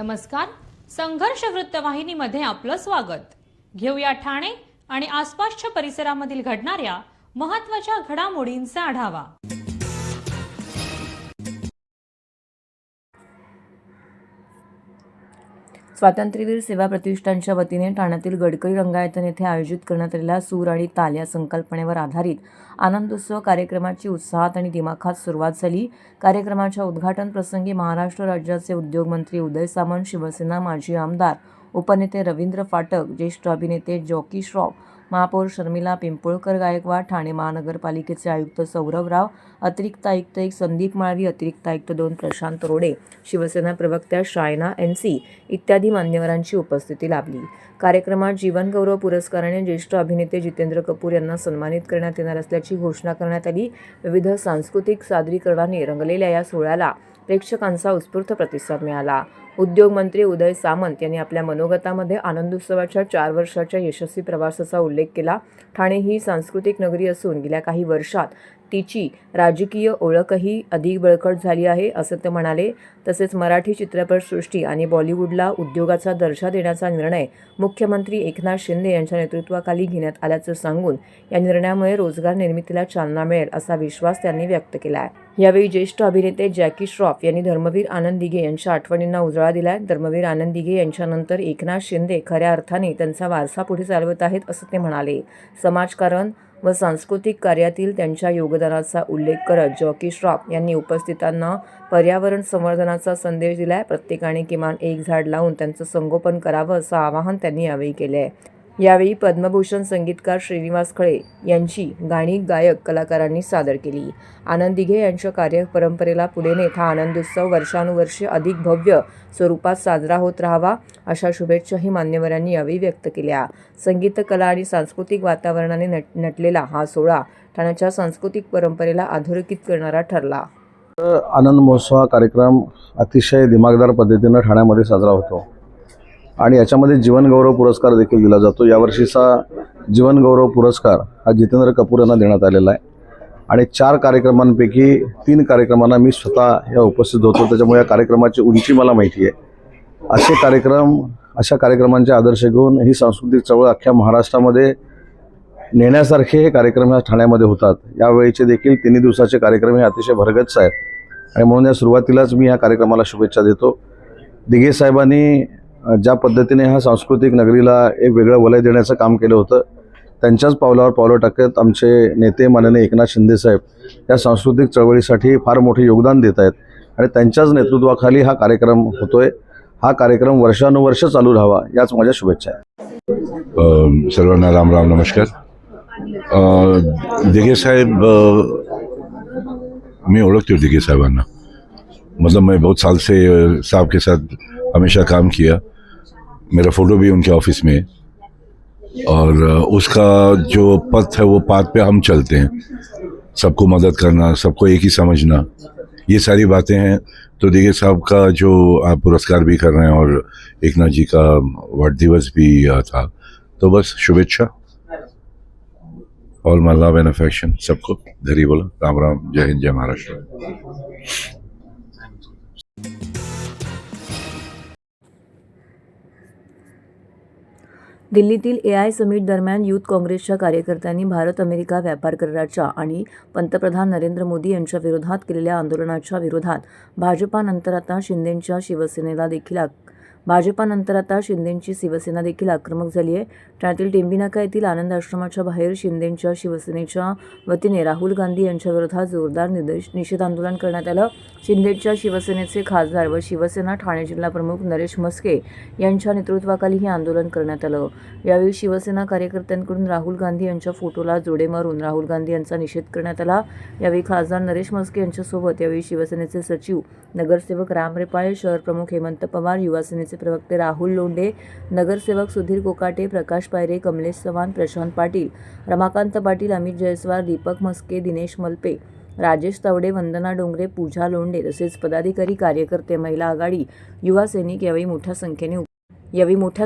नमस्कार. संघर्ष वृत्तवाहिनीमध्ये आपलं स्वागत. घेऊया ठाणे आणि आसपासच्या परिसरामधील घडणाऱ्या महत्त्वाच्या घडामोडींचा आढावा. स्वातंत्र्यवीर सेवा प्रतिष्ठानच्या वतीने ठाण्यातील गडकरी रंगायतन येथे आयोजित करण्यात आलेल्या सूर आणि ताल या संकल्पनेवर आधारित आनंदोत्सव कार्यक्रमाची उत्साहात आणि दिमाखात सुरुवात झाली. कार्यक्रमाच्या उद्घाटन प्रसंगी महाराष्ट्र राज्याचे उद्योगमंत्री उदय सामंत, शिवसेना माजी आमदार उपनेते रवींद्र फाटक, ज्येष्ठ अभिनेते जॉकी श्रॉफ, महापौर शर्मिला पिंपळकर गायकवाड, ठाणे महानगरपालिकेचे आयुक्त सौरभ राव, अतिरिक्त आयुक्त 1 संदीप माळवी, अतिरिक्त आयुक्त 2 प्रशांत रोडे, शिवसेना प्रवक्त्या शायना NC इत्यादी मान्यवरांची उपस्थिती लाभली. कार्यक्रमात जीवनगौरव पुरस्काराने ज्येष्ठ अभिनेते जितेंद्र कपूर यांना सन्मानित करण्यात येणार असल्याची घोषणा करण्यात आली. विविध सांस्कृतिक सादरीकरणाने रंगलेल्या या सोहळ्याला प्रेक्षकांचा उत्स्फूर्त प्रतिसाद मिळाला. उद्योगमंत्री उदय सामंत यांनी आपल्या मनोगतामध्ये आनंदोत्सवाच्या 4 वर्षाच्या यशस्वी प्रवासाचा उल्लेख केला. ठाणे ही सांस्कृतिक नगरी असून गेल्या काही वर्षात तिची राजकीय ओळखही अधिक बळकट झाली आहे, असं ते म्हणाले. तसेच मराठी चित्रपटसृष्टी आणि बॉलिवूडला उद्योगाचा दर्जा देण्याचा निर्णय मुख्यमंत्री एकनाथ शिंदे यांच्या नेतृत्वाखाली घेण्यात आल्याचं सांगून या निर्णयामुळे रोजगार निर्मितीला चालना मिळेल असा विश्वास त्यांनी व्यक्त केला आहे. यावेळी ज्येष्ठ अभिनेते जॅकी श्रॉफ यांनी धर्मवीर आनंद दिघे यांच्या आठवणींना उजाळा दिला. धर्मवीर आनंद दिघे यांच्यानंतर एकनाथ शिंदे खऱ्या अर्थाने त्यांचा वारसा पुढे चालवत आहेत, असं ते म्हणाले. समाजकारण व सांस्कृतिक कार्यातील त्यांच्या योगदानाचा उल्लेख करत जॉकी श्रॉफ यांनी उपस्थितांना पर्यावरण संवर्धनाचा संदेश दिलाय. प्रत्येकाने किमान 1 झाड लावून त्यांचं संगोपन करावं असं आवाहन त्यांनी यावेळी केले आहे. यावेळी पद्मभूषण संगीतकार श्रीनिवास खळे यांची गाणी गायक कलाकारांनी सादर केली. आनंद दिघे यांच्या कार्यपरंपरेला पुढे नेत हा आनंदोत्सव वर्षानुवर्षे अधिक भव्य स्वरूपात साजरा होत राहावा अशा शुभेच्छाही मान्यवरांनी यावेळी व्यक्त केल्या. संगीत, कला आणि सांस्कृतिक वातावरणाने नटलेला हा सोहळा ठाण्याच्या सांस्कृतिक परंपरेला अधोरेखित करणारा ठरला. आनंद महोत्सव हा कार्यक्रम अतिशय दिमागदार पद्धतीनं ठाण्यामध्ये साजरा होतो आणि याच्यामध्ये जीवनगौरव पुरस्कार देखील दिला जातो. यावर्षीचा जीवनगौरव पुरस्कार हा जितेंद्र कपूर यांना देण्यात आलेला आहे आणि 4 कार्यक्रमांपैकी 3 कार्यक्रमांना मी स्वतः या उपस्थित होतो. त्याच्यामुळे या कार्यक्रमाची उंची मला माहिती आहे. अशा कार्यक्रमांचे आदर्श घेऊन ही सांस्कृतिक चळवळ अख्ख्या महाराष्ट्रामध्ये नेण्यासारखे हे कार्यक्रम ह्या ठाण्यामध्ये होतात. यावेळीचे देखील 3 दिवसाचे कार्यक्रम हे अतिशय भरगच्च आहेत आणि म्हणून या सुरुवातीलाच मी या कार्यक्रमाला शुभेच्छा देतो. दिघे साहेबांनी ज्या पद्धतीने ह्या सांस्कृतिक नगरीला एक वेगळं वलय देण्याचं काम केलं होतं, त्यांच्याच पावलावर पावलं टाकत आमचे नेते माननीय एकनाथ शिंदे साहेब या सांस्कृतिक चळवळीसाठी फार मोठे योगदान देत आहेत आणि त्यांच्याच नेतृत्वाखाली हा कार्यक्रम होतोय. हा कार्यक्रम वर्षानुवर्ष चालू राहावा याच माझ्या शुभेच्छा आहेत. सर्वांना राम राम, नमस्कार. दिघे साहेब, मैं ओळखती हूँ दिघे साहबाना. मतलब मैं बहुत साल से साहब के साथ हमेशा काम किया. मेरा फ़ोटो भी उनके ऑफिस में और उसका जो पथ है वो पाथ पे हम चलते हैं. सबको मदद करना, सबको एक ही समझना, ये सारी बातें हैं. तो दिघे साहब का जो आप पुरस्कार भी कर रहे हैं और एकनाथ जी का वर्ध दिवस भी था, तो बस शुभेच्छा और माय लव एंड अफेक्शन सबको. धरी बोला. राम राम, जय हिंद, जय महाराष्ट्र. दिल्लीतील AI समिट दरम्यान युथ काँग्रेसच्या कार्यकर्त्यांनी भारत अमेरिका व्यापार कराराच्या आणि पंतप्रधान नरेंद्र मोदी यांच्या विरोधात केलेल्या आंदोलनाच्या विरोधात भाजपानंतर आता शिंदेंची शिवसेना देखील आक्रमक झाली आहे. ठाण्यातील टेंबिनाका येथील आनंद आश्रमाच्या बाहेर शिंदेंच्या शिवसेनेच्या वतीने राहुल गांधी यांच्या विरोधात जोरदार निषेध आंदोलन करण्यात आलं. शिंदेंच्या शिवसेनेचे खासदार व शिवसेना ठाणे जिल्हा प्रमुख नरेश म्हस्के यांच्या नेतृत्वाखाली हे आंदोलन करण्यात आलं. यावेळी शिवसेना कार्यकर्त्यांकडून राहुल गांधी यांच्या फोटोला जोडे मारून राहुल गांधी यांचा निषेध करण्यात आला. यावेळी खासदार नरेश म्हस्के यांच्यासोबत यावेळी शिवसेनेचे सचिव नगरसेवक राम रेपाळे, शहर प्रमुख हेमंत पवार, युवा सेनेचे प्रवक्ते राहुल लोंढे, नगरसेवक सुधीर कोकाटे, प्रकाश पायरे, कमलेश चव्हाण, प्रशांत पाटील, रमाकांत पाटील, अमित जयस्वाल, दीपक म्हस्के, दिनेश मलपे, राजेश तावडे, वंदना डोंगरे, पूजा लोंढे तसेच पदाधिकारी, कार्यकर्ते, महिला आघाडी, युवा सैनिक यावेळी मोठ्या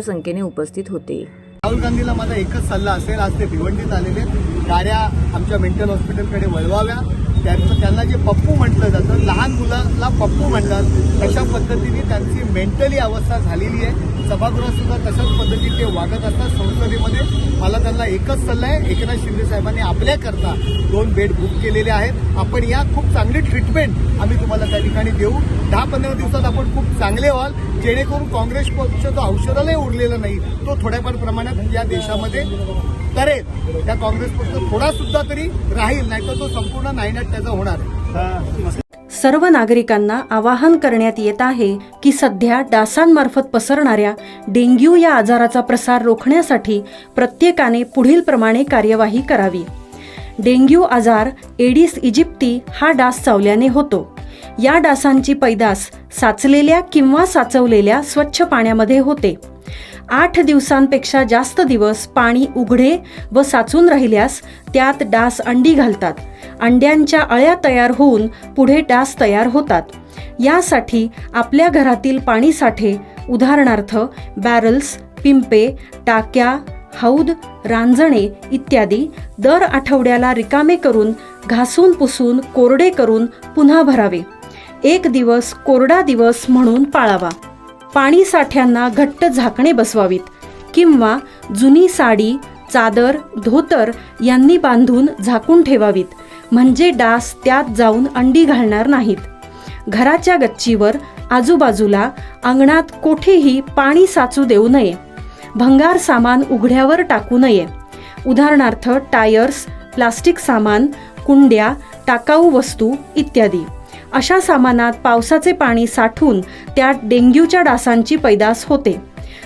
संख्येने उपस्थित होते. राहुल गांधीला माझा एकच सल्ला असेल, आज ते भिवंडीत आलेले गाड्या आमच्या मेंटल हॉस्पिटलकडे वळवाव्या त्यांना जे पप्पू म्हटलं जातं, लहान मुलाला पप्पू म्हणतात, तशा पद्धतीने त्यांची मेंटली अवस्था झालेली आहे. सभागृहातसुद्धा तशाच पद्धतीने ते वागत असतात. संसदेमध्ये मला त्यांना एकच सल्ला आहे, एकनाथ शिंदे साहेबांनी आपल्याकरता 2 बेड बुक केलेले आहेत. आपण या खूप चांगली ट्रीटमेंट आम्ही तुम्हाला त्या ठिकाणी देऊ. 10-15 दिवसात आपण खूप चांगले व्हाल, जेणेकरून काँग्रेस पक्ष जो औषधालाही उरलेला नाही तो थोड्याफार प्रमाणात या देशामध्ये करेल. त्या काँग्रेस पक्ष थोडा सुद्धा तरी राहील, नाही तर तो संपूर्ण नायनाट त्याचा होणार आहे. सर्व नागरिकांना आवाहन करण्यात येत आहे की सध्या डासांमार्फत पसरणाऱ्या डेंग्यू या आजाराचा प्रसार रोखण्यासाठी प्रत्येकाने पुढील प्रमाणे कार्यवाही करावी. डेंग्यू आजार एडिस इजिप्ती हा डास चावल्याने होतो. या डासांची पैदास साचलेल्या किंवा साचवलेल्या स्वच्छ पाण्यामध्ये होते. 8 दिवसांपेक्षा जास्त दिवस पाणी उघडे व साचून राहिल्यास त्यात डास अंडी घालतात. अंड्यांच्या अळ्या तयार होऊन पुढे डास तयार होतात. यासाठी आपल्या घरातील पाणी साठे, उदाहरणार्थ बॅरल्स, पिंपे, टाक्या, हौद, रांजणे इत्यादी दर आठवड्याला रिकामे करून घासून पुसून कोरडे करून पुन्हा भरावे. 1 दिवस कोरडा दिवस म्हणून पाळावा. पाणी साठ्यांना घट्ट झाकणे बसवावीत किंवा जुनी साडी, चादर, धोतर यांनी बांधून झाकून ठेवावीत, म्हणजे डास त्यात जाऊन अंडी घालणार नाहीत. घराच्या गच्चीवर, आजूबाजूला, अंगणात कोठेही पाणी साचू देऊ नये. भंगार सामान उघड्यावर टाकू नये. उदाहरणार्थ टायर्स, प्लास्टिक सामान, कुंड्या, टाकाऊ वस्तू इत्यादी. अशा सामानात पावसाचे पाणी साठून त्यात डेंग्यूच्या डासांची पैदास होते.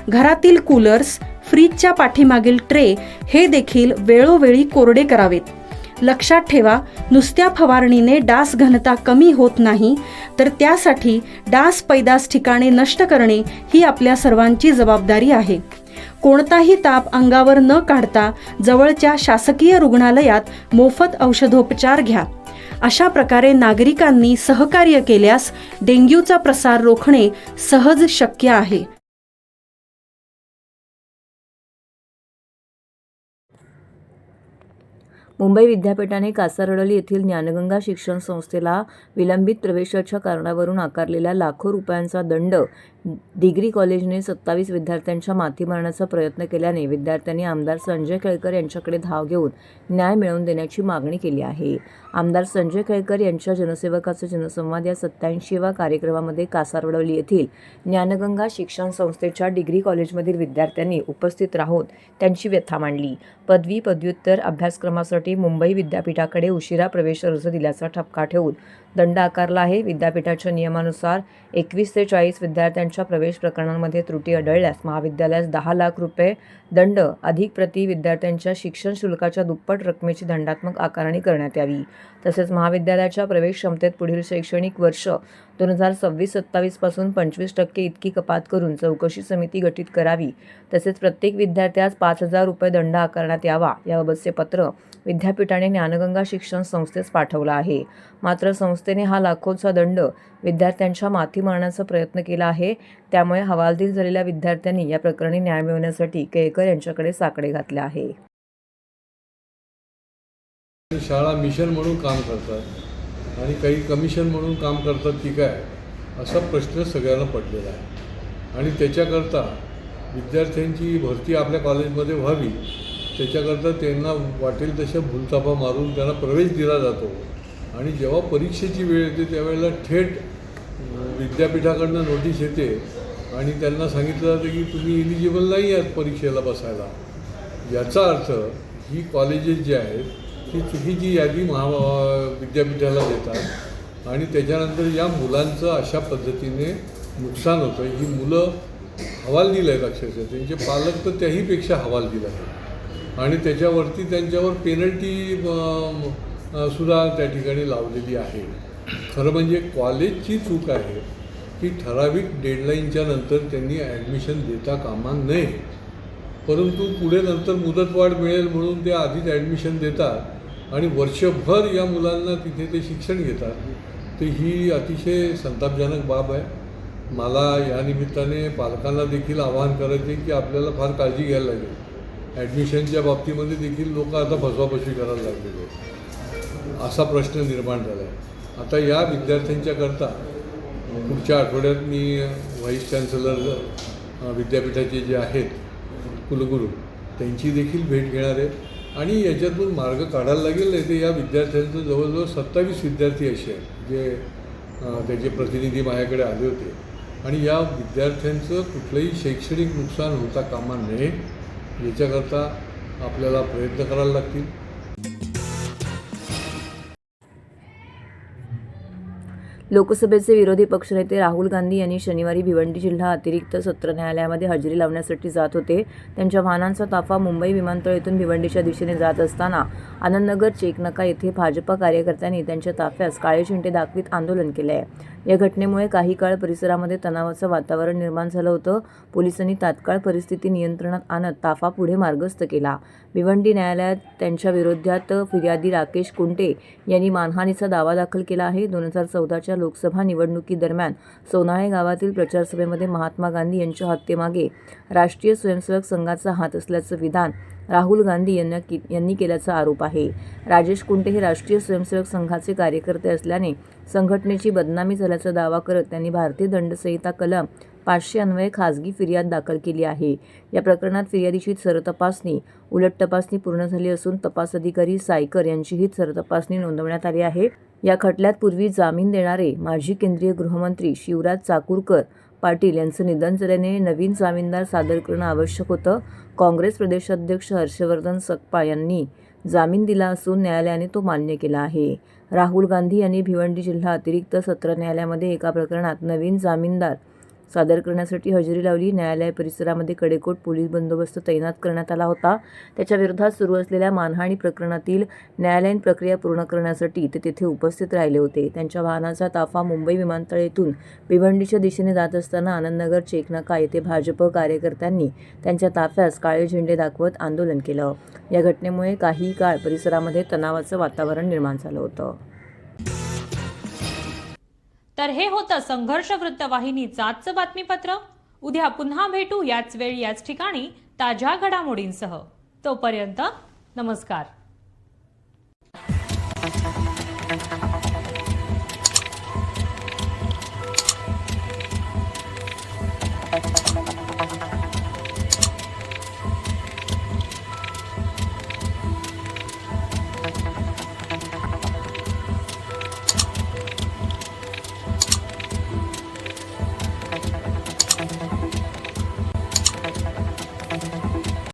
घरातील कूलर्स, फ्रीजच्या पाठीमागील ट्रे हे देखील वेळोवेळी कोरडे करावेत. लक्षात ठेवा, नुसत्या फवारणीने डास घनता कमी होत नाही, तर त्यासाठी डास पैदास ठिकाणे नष्ट करणे ही आपल्या सर्वांची जबाबदारी आहे. कोणताही ताप अंगावर न काढता जवळच्या शासकीय रुग्णालयात मोफत औषधोपचार घ्या. अशा प्रकारे नागरिकांनी सहकार्य केल्यास डेंग्यूचा प्रसार रोखणे सहज शक्य आहे. मुंबई विद्यापीठाने कासारवडली येथील ज्ञानगंगा शिक्षण संस्थेला विलंबित प्रवेशाच्या कारणावरून आकारलेला लाखो रुपयांचा दंड डिग्री कॉलेजने 27 विद्यार्थ्यांच्या माथी मारण्याचा प्रयत्न केल्याने विद्यार्थ्यांनी आमदार संजय केळकर यांच्याकडे धाव घेऊन न्याय मिळवून देण्याची मागणी केली आहे. आमदार संजय केळकर यांच्या जनसेवकाचा जनसंवाद या 87व्या कार्यक्रमामध्ये कासारवडली येथील ज्ञानगंगा शिक्षण संस्थेच्या डिग्री कॉलेजमधील विद्यार्थ्यांनी उपस्थित राहून त्यांची व्यथा मांडली. पदवी पदव्युत्तर अभ्यासक्रमासाठी मुंबई विद्यापीठाकडे उशिरा प्रवेश अर्ज दिल्याचा ठपका ठेवून दंड आकारला आहे. विद्यापीठाच्या नियमानुसार 21 ते 40 विद्यार्थ्यांच्या प्रवेश प्रकरणांमध्ये त्रुटी आढळल्यास महाविद्यालयास 10 लाख रुपये दंड अधिक प्रति विद्यार्थ्यांच्या शिक्षण शुल्काच्या दुप्पट रकमेची दंडात्मक आकारणी करण्यात यावी. तसेच महाविद्यालयाच्या प्रवेश क्षमतेत पुढील शैक्षणिक वर्ष 2026-27 पासून 25% इतकी कपात करून चौकशी समिती गठीत करावी. तसेच प्रत्येक विद्यार्थ्यास 5,000 रुपये दंड आकारण्यात यावा. याबाबतचे पत्र विद्यापीठाने ज्ञानगंगा शिक्षण संस्थेस पाठवला आहे. मात्र संस्थेने हा लाखोचा दंड विद्यार्थ्यांच्या माथी मारण्याचा प्रयत्न केला आहे. त्यामुळे हवालदिल झालेल्या विद्यार्थ्यांनी या प्रकरणी न्याय मिळवण्यासाठी केळकर यांच्याकडे साकडे घातले आहे. शाळा मिशन म्हणून काम करतात आणि काही कमिशन म्हणून काम करतात की काय, असा प्रश्न सगळ्यांना पडलेला आहे. आणि त्याच्याकरता विद्यार्थ्यांची भरती आपल्या कॉलेजमध्ये व्हावी, त्याच्याकरता त्यांना वाटेल तशा भूलथापा मारून त्यांना प्रवेश दिला जातो. आणि जेव्हा परीक्षेची वेळ येते त्यावेळेला थेट विद्यापीठाकडनं नोटीस येते आणि त्यांना सांगितलं जातं की तुम्ही इलिजिबल नाही आहात परीक्षेला बसायला. याचा अर्थ ही कॉलेजेस जी आहेत ही चुकीची यादी विद्यापीठाला देतात आणि त्याच्यानंतर या मुलांचं अशा पद्धतीने नुकसान होतं. ही मुलं हवालदिल आहेत, अक्षरशः त्यांचे पालक तर त्याहीपेक्षा हवालदिल आहेत आणि त्याच्यावरती त्यांच्यावर पेनल्टी सुद्धा त्या ठिकाणी लावलेली आहे. खरं म्हणजे कॉलेजची चूक आहे की ठराविक डेडलाईनच्या नंतर त्यांनी ॲडमिशन देता कामा नये, परंतु पुढे नंतर मुदतवाढ मिळेल म्हणून ते आधीच ॲडमिशन देतात आणि वर्षभर या मुलांना तिथे ते शिक्षण घेतात. तर ही अतिशय संतापजनक बाब आहे. मला या निमित्ताने पालकांना देखील आवाहन करायचे आहे की आपल्याला फार काळजी घ्यायला लागेल. ॲडमिशनच्या बाबतीमध्ये देखील लोक आता फसवाफसवी करायला लागलेले आहेत. असा प्रश्न निर्माण झाला आहे. आता या विद्यार्थ्यांच्याकरता पुढच्या आठवड्यात मी व्हाईस चान्सलर विद्यापीठाचे जे आहेत कुलगुरू त्यांची देखील भेट घेणार आहे आणि याच्यातून मार्ग काढायला लागेल. नाही तर या विद्यार्थ्यांचं जवळजवळ 27 विद्यार्थी असे आहेत जे त्याचे प्रतिनिधी माझ्याकडे आले होते आणि या विद्यार्थ्यांचं कुठलंही शैक्षणिक नुकसान होता कामा नये याच्याकरता आपल्याला प्रयत्न करायला लागतील. लोकसभेचे विरोधी पक्षनेते राहुल गांधी यांनी शनिवारी भिवंडी जिल्हा अतिरिक्त सत्र न्यायालयामध्ये हजेरी लावण्यासाठी जात होते. त्यांच्या वाहनांचा ताफा मुंबई विमानतळ येथून भिवंडीच्या दिशेने जात असताना आनंदनगर चेकनाका येथे भाजपा कार्यकर्त्यांनी त्यांच्या ताफ्यास काळे झेंडे दाखवीत आंदोलन केले आहे. या घटनेमुळे काही काळ परिसरामध्ये तणावाचं वातावरण निर्माण झालं होतं. पोलिसांनी तात्काळ परिस्थिती नियंत्रणात आणत ताफा पुढे मार्गस्थ केला. भिवंडी न्यायालयात त्यांच्या विरोधात फिर्यादी राकेश कुंटे यांनी मानहानीचा दावा दाखल केला आहे. 2014च्या लोकसभा निवडणुकीदरम्यान सोनाळे गावातील प्रचारसभेमध्ये महात्मा गांधी यांच्या हत्येमागे राष्ट्रीय स्वयंसेवक संघाचा हात असल्याचं विधान राहुल गांधी यांनी केल्याचा आरोप आहे. राजेश कुंटे हे राष्ट्रीय स्वयंसेवक संघाचे कार्यकर्ते असल्याने संघटनेची बदनामी झाल्याचा दावा करत त्यांनी भारतीय दंडसंहिता कलम 500 अन्वये खासगी फिर्याद दाखल केली आहे. या प्रकरणात फिर्यादीची सरतपासणी उलट तपासणी पूर्ण झाली असून तपास अधिकारी सायकर यांचीही सरतपासणी नोंदवण्यात आली आहे. या खटल्यात पूर्वी जामीन देणारे माजी केंद्रीय गृहमंत्री शिवराज चाकूरकर पाटील यांचं निधन झाल्याने नवीन जामीनदार सादर करणं आवश्यक होतं. काँग्रेस प्रदेशाध्यक्ष हर्षवर्धन सकपाळ यांनी जामीन दिला असून न्यायालयाने तो मान्य केला आहे. राहुल गांधी यांनी भिवंडी जिल्हा अतिरिक्त सत्र न्यायालयामध्ये एका प्रकरणात नवीन जामीनदार सादर करण्यासाठी हजेरी लावली. न्यायालय परिसरामध्ये कडेकोट पोलीस बंदोबस्त तैनात करण्यात आला होता. त्याच्या विरोधात सुरू असलेल्या मानहानी प्रकरणातील न्यायालयीन प्रक्रिया पूर्ण करण्यासाठी ते तिथे उपस्थित राहिले होते. त्यांच्या वाहनाचा ताफा मुंबई विमानतळ येथून भिवंडीच्या दिशेने जात असताना आनंदनगर चेकनाका येथे भाजप कार्यकर्त्यांनी त्यांच्या ताफ्यास काळे झेंडे दाखवत आंदोलन केलं. या घटनेमुळे काही काळ परिसरामध्ये तणावाचं वातावरण निर्माण झालं होतं. तर हे होतं संघर्ष वृत्तवाहिनीचं आजचं बातमीपत्र. उद्या पुन्हा भेटू याच वेळी याच ठिकाणी ताज्या घडामोडींसह. तोपर्यंत नमस्कार.